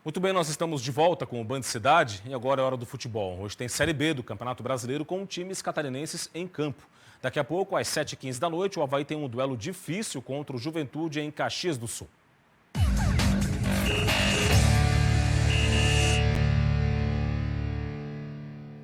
Muito bem, nós estamos de volta com o Band Cidade e agora é hora do futebol. Hoje tem Série B do Campeonato Brasileiro com times catarinenses em campo. Daqui a pouco, às 7h15 da noite, o Avaí tem um duelo difícil contra o Juventude em Caxias do Sul.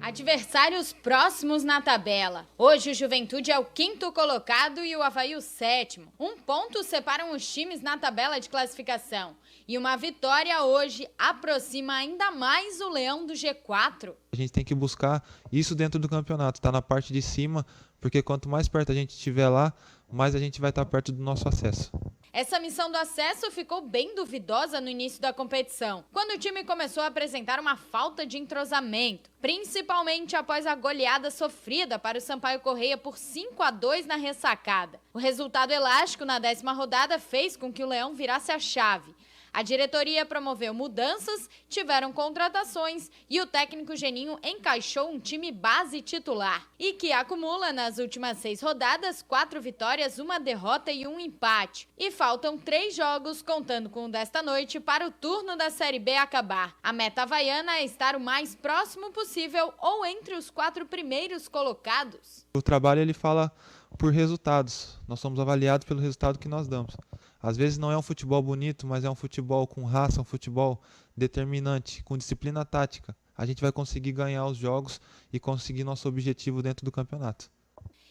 Adversários próximos na tabela. Hoje o Juventude é o 5º colocado e o Avaí o 7º. Um ponto separam os times na tabela de classificação. E uma vitória hoje aproxima ainda mais o Leão do G4. A gente tem que buscar isso dentro do campeonato, tá na parte de cima, porque quanto mais perto a gente estiver lá, mais a gente vai estar perto do nosso acesso. Essa missão do acesso ficou bem duvidosa no início da competição, quando o time começou a apresentar uma falta de entrosamento, principalmente após a goleada sofrida para o Sampaio Corrêa por 5-2 na ressacada. O resultado elástico na 10ª rodada fez com que o Leão virasse a chave. A diretoria promoveu mudanças, tiveram contratações e o técnico Geninho encaixou um time base titular e que acumula nas últimas 6 rodadas 4 vitórias, 1 derrota e 1 empate. E faltam 3 jogos, contando com o desta noite, para o turno da Série B acabar. A meta havaiana é estar o mais próximo possível ou entre os 4 primeiros colocados. O trabalho ele fala por resultados, nós somos avaliados pelo resultado que nós damos. Às vezes não é um futebol bonito, mas é um futebol com raça, um futebol determinante, com disciplina tática. A gente vai conseguir ganhar os jogos e conseguir nosso objetivo dentro do campeonato.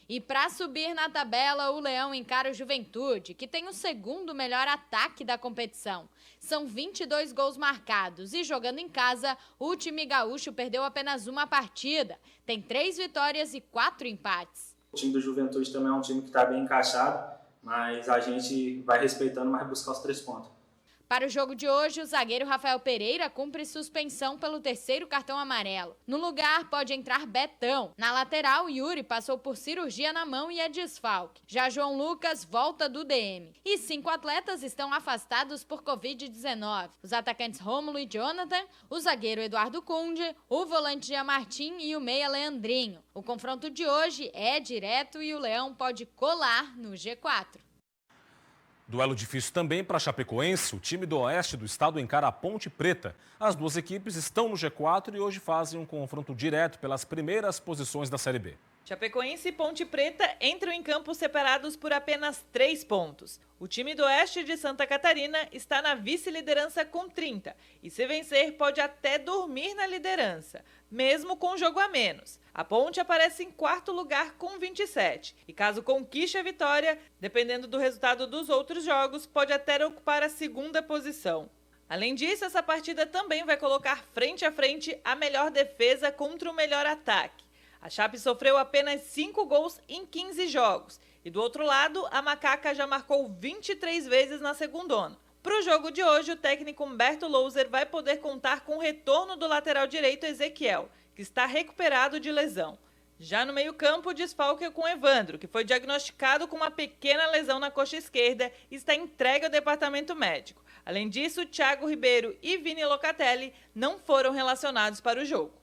E para subir na tabela, o Leão encara o Juventude, que tem o 2º melhor ataque da competição. São 22 gols marcados e jogando em casa, o time gaúcho perdeu apenas uma partida. Tem 3 vitórias e 4 empates. O time do Juventude também é um time que está bem encaixado, mas a gente vai respeitando, mas buscar os 3 pontos. Para o jogo de hoje, o zagueiro Rafael Pereira cumpre suspensão pelo 3º cartão amarelo. No lugar, pode entrar Betão. Na lateral, Yuri passou por cirurgia na mão e é desfalque. Já João Lucas volta do DM. E 5 atletas estão afastados por Covid-19. Os atacantes Rômulo e Jonathan, o zagueiro Eduardo Cunde, o volante Jean Martin e o meia Leandrinho. O confronto de hoje é direto e o Leão pode colar no G4. Duelo difícil também para Chapecoense. O time do oeste do estado encara a Ponte Preta. As duas equipes estão no G4 e hoje fazem um confronto direto pelas primeiras posições da Série B. Chapecoense e Ponte Preta entram em campo separados por apenas 3 pontos. O time do oeste de Santa Catarina está na vice-liderança com 30 e, se vencer, pode até dormir na liderança, mesmo com jogo a menos. A Ponte aparece em 4º lugar com 27 e, caso conquiste a vitória, dependendo do resultado dos outros jogos, pode até ocupar a 2ª posição. Além disso, essa partida também vai colocar frente a frente a melhor defesa contra o melhor ataque. A Chape sofreu apenas 5 gols em 15 jogos. E do outro lado, a Macaca já marcou 23 vezes na segundona. Para o jogo de hoje, o técnico Humberto Louser vai poder contar com o retorno do lateral direito Ezequiel, que está recuperado de lesão. Já no meio-campo, o desfalque é com Evandro, que foi diagnosticado com uma pequena lesão na coxa esquerda e está entregue ao departamento médico. Além disso, Thiago Ribeiro e Vini Locatelli não foram relacionados para o jogo.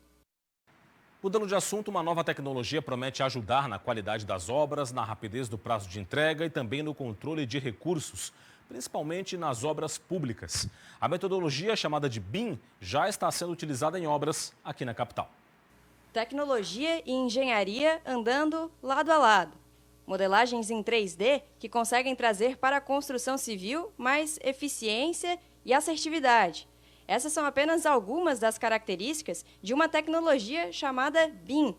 Mudando de assunto, uma nova tecnologia promete ajudar na qualidade das obras, na rapidez do prazo de entrega e também no controle de recursos, principalmente nas obras públicas. A metodologia chamada de BIM já está sendo utilizada em obras aqui na capital. Tecnologia e engenharia andando lado a lado. Modelagens em 3D que conseguem trazer para a construção civil mais eficiência e assertividade. Essas são apenas algumas das características de uma tecnologia chamada BIM.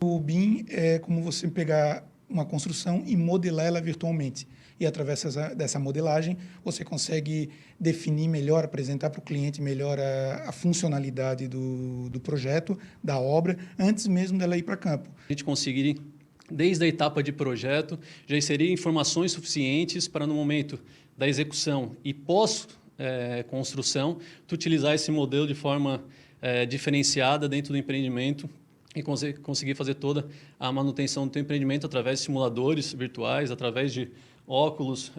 O BIM é como você pegar uma construção e modelar ela virtualmente. E através dessa modelagem, você consegue definir melhor, apresentar para o cliente melhor a funcionalidade do projeto, da obra, antes mesmo dela ir para campo. A gente conseguir, desde a etapa de projeto, já inserir informações suficientes para, no momento da execução e pós-construção, utilizar esse modelo de forma diferenciada dentro do empreendimento e conseguir fazer toda a manutenção do teu empreendimento através de simuladores virtuais, através de óculos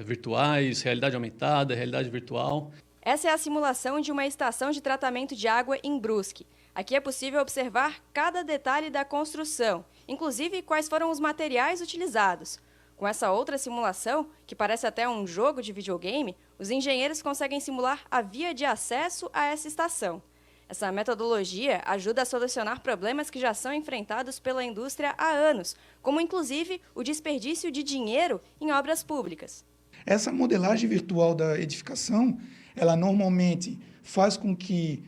virtuais, realidade aumentada, realidade virtual. Essa é a simulação de uma estação de tratamento de água em Brusque. Aqui é possível observar cada detalhe da construção, inclusive quais foram os materiais utilizados. Com essa outra simulação, que parece até um jogo de videogame, os engenheiros conseguem simular a via de acesso a essa estação. Essa metodologia ajuda a solucionar problemas que já são enfrentados pela indústria há anos, como inclusive o desperdício de dinheiro em obras públicas. Essa modelagem virtual da edificação, ela normalmente faz com que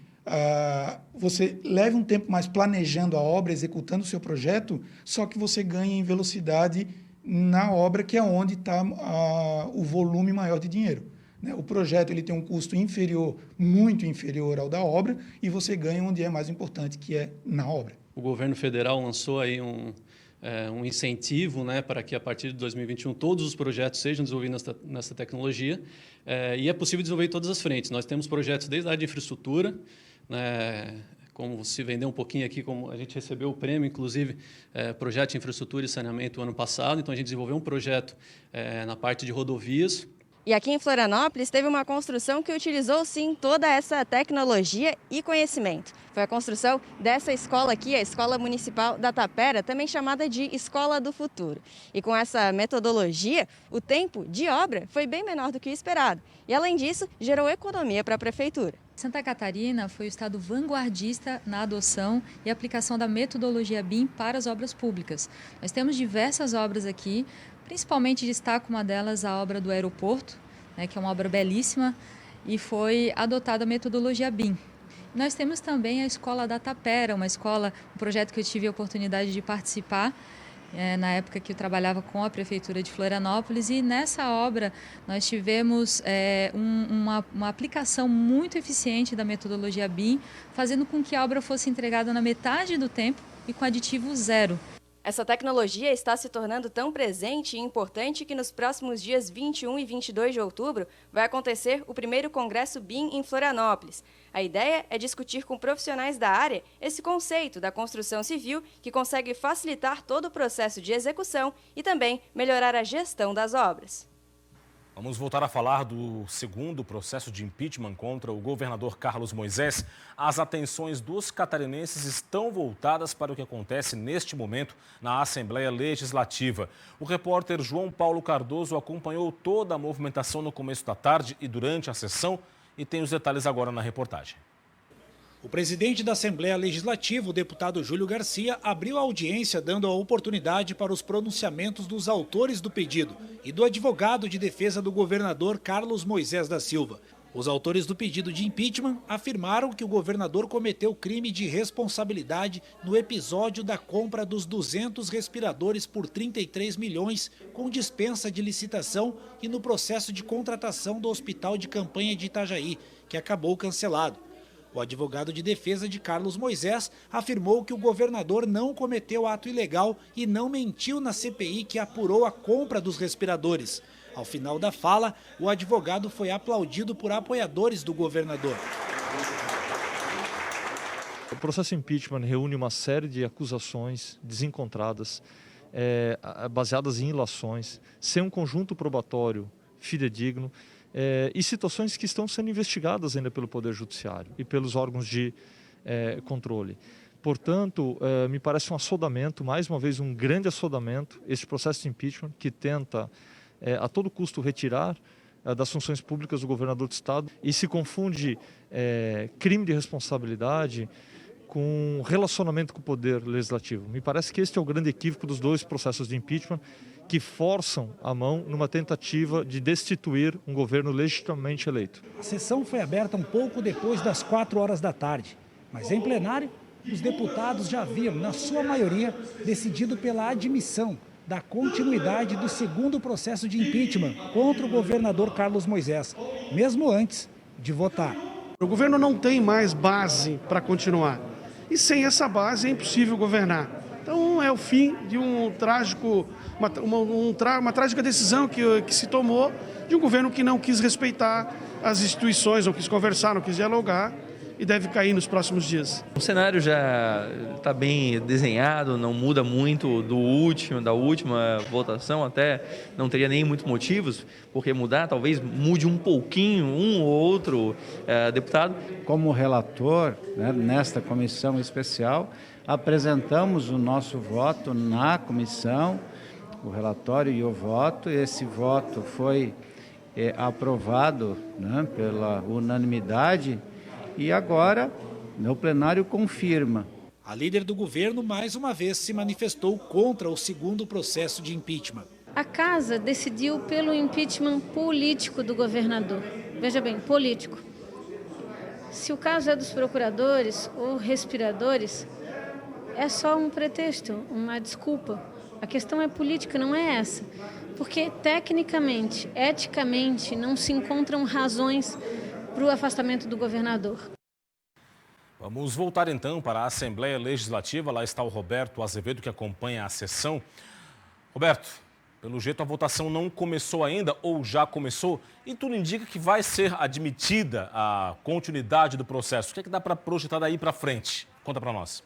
você leve um tempo mais planejando a obra, executando o seu projeto, só que você ganha em velocidade na obra, que é onde está o volume maior de dinheiro. O projeto ele tem um custo inferior, muito inferior ao da obra, e você ganha onde é mais importante, que é na obra. O governo federal lançou aí um incentivo, né, para que a partir de 2021 todos os projetos sejam desenvolvidos nessa tecnologia, e é possível desenvolver em todas as frentes. Nós temos projetos desde a área de infraestrutura, né, como se vendeu um pouquinho aqui, como a gente recebeu o prêmio, inclusive, projeto de infraestrutura e saneamento ano passado, então a gente desenvolveu um projeto na parte de rodovias. E aqui em Florianópolis teve uma construção que utilizou sim toda essa tecnologia e conhecimento. Foi a construção dessa escola aqui, a Escola Municipal da Tapera, também chamada de Escola do Futuro. E com essa metodologia, o tempo de obra foi bem menor do que o esperado. E além disso, gerou economia para a Prefeitura. Santa Catarina foi o estado vanguardista na adoção e aplicação da metodologia BIM para as obras públicas. Nós temos diversas obras aqui, principalmente destaco uma delas, a obra do aeroporto, né, que é uma obra belíssima, e foi adotada a metodologia BIM. Nós temos também a Escola da Tapera, um projeto que eu tive a oportunidade de participar, na época que eu trabalhava com a Prefeitura de Florianópolis, e nessa obra nós tivemos uma aplicação muito eficiente da metodologia BIM, fazendo com que a obra fosse entregada na metade do tempo e com aditivo zero. Essa tecnologia está se tornando tão presente e importante que nos próximos dias 21 e 22 de outubro vai acontecer o primeiro Congresso BIM em Florianópolis. A ideia é discutir com profissionais da área esse conceito da construção civil que consegue facilitar todo o processo de execução e também melhorar a gestão das obras. Vamos voltar a falar do segundo processo de impeachment contra o governador Carlos Moisés. As atenções dos catarinenses estão voltadas para o que acontece neste momento na Assembleia Legislativa. O repórter João Paulo Cardoso acompanhou toda a movimentação no começo da tarde e durante a sessão e tem os detalhes agora na reportagem. O presidente da Assembleia Legislativa, o deputado Júlio Garcia, abriu a audiência dando a oportunidade para os pronunciamentos dos autores do pedido e do advogado de defesa do governador Carlos Moisés da Silva. Os autores do pedido de impeachment afirmaram que o governador cometeu crime de responsabilidade no episódio da compra dos 200 respiradores por 33 milhões com dispensa de licitação e no processo de contratação do Hospital de Campanha de Itajaí, que acabou cancelado. O advogado de defesa de Carlos Moisés afirmou que o governador não cometeu ato ilegal e não mentiu na CPI que apurou a compra dos respiradores. Ao final da fala, o advogado foi aplaudido por apoiadores do governador. O processo impeachment reúne uma série de acusações desencontradas, baseadas em ilações, sem um conjunto probatório fidedigno, e situações que estão sendo investigadas ainda pelo Poder Judiciário e pelos órgãos de controle. Portanto, me parece um assodamento, mais uma vez um grande assodamento, esse processo de impeachment que tenta a todo custo retirar das funções públicas do governador do estado e se confunde crime de responsabilidade com relacionamento com o Poder Legislativo. Me parece que este é o grande equívoco dos dois processos de impeachment que forçam a mão numa tentativa de destituir um governo legitimamente eleito. A sessão foi aberta um pouco depois das 4 horas da tarde, mas em plenário, os deputados já haviam, na sua maioria, decidido pela admissão da continuidade do segundo processo de impeachment contra o governador Carlos Moisés, mesmo antes de votar. O governo não tem mais base para continuar e sem essa base é impossível governar. Então é o fim de uma trágica decisão que se tomou de um governo que não quis respeitar as instituições, não quis conversar, não quis dialogar e deve cair nos próximos dias. O cenário já está bem desenhado, não muda muito da última votação, até não teria nem muitos motivos porque mudar, talvez mude um pouquinho um ou outro deputado. Como relator, né, nesta comissão especial, apresentamos o nosso voto na comissão o relatório e o voto. Esse voto foi aprovado, né, pela unanimidade e agora o plenário confirma. A líder do governo mais uma vez se manifestou contra o segundo processo de impeachment. A casa decidiu pelo impeachment político do governador. Veja bem, político. Se o caso é dos procuradores ou respiradores, é só um pretexto, uma desculpa. A questão é política, não é essa. Porque tecnicamente, eticamente, não se encontram razões para o afastamento do governador. Vamos voltar então para a Assembleia Legislativa. Lá está o Roberto Azevedo, que acompanha a sessão. Roberto, pelo jeito a votação não começou ainda ou já começou e tudo indica que vai ser admitida a continuidade do processo. O que é que dá para projetar daí para frente? Conta para nós.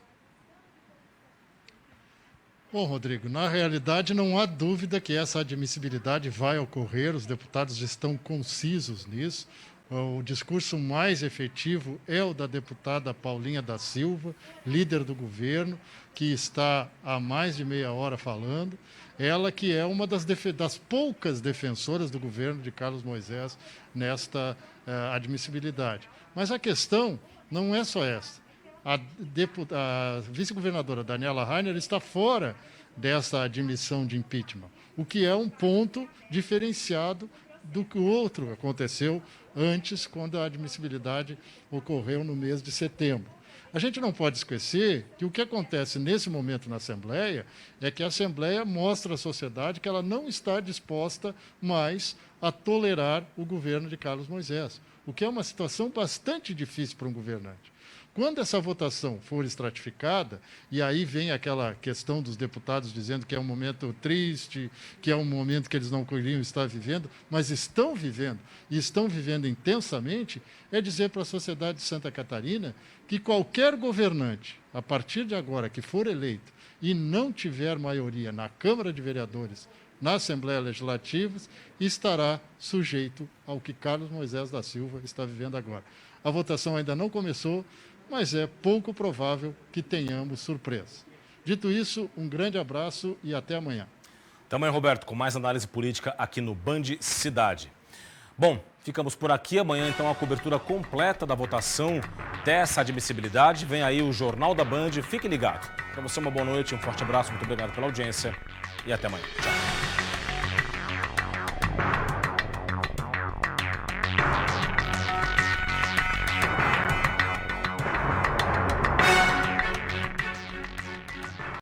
Bom, Rodrigo, na realidade não há dúvida que essa admissibilidade vai ocorrer, os deputados estão concisos nisso. O discurso mais efetivo é o da deputada Paulinha da Silva, líder do governo, que está há mais de meia hora falando. Ela que é uma das poucas defensoras do governo de Carlos Moisés nesta admissibilidade. Mas a questão não é só essa. A vice-governadora Daniela Rainer está fora dessa admissão de impeachment, o que é um ponto diferenciado do que o outro aconteceu antes, quando a admissibilidade ocorreu no mês de setembro. A gente não pode esquecer que o que acontece nesse momento na Assembleia é que a Assembleia mostra à sociedade que ela não está disposta mais a tolerar o governo de Carlos Moisés, o que é uma situação bastante difícil para um governante. Quando essa votação for estratificada, e aí vem aquela questão dos deputados dizendo que é um momento triste, que é um momento que eles não queriam estar vivendo, mas estão vivendo, e estão vivendo intensamente, é dizer para a sociedade de Santa Catarina que qualquer governante, a partir de agora, que for eleito e não tiver maioria na Câmara de Vereadores, na Assembleia Legislativa, estará sujeito ao que Carlos Moisés da Silva está vivendo agora. A votação ainda não começou, mas é pouco provável que tenhamos surpresa. Dito isso, um grande abraço e até amanhã. Até amanhã, Roberto, com mais análise política aqui no Band Cidade. Bom, ficamos por aqui. Amanhã, então, a cobertura completa da votação dessa admissibilidade. Vem aí o Jornal da Band. Fique ligado. Para você, uma boa noite, um forte abraço, muito obrigado pela audiência e até amanhã. Tchau.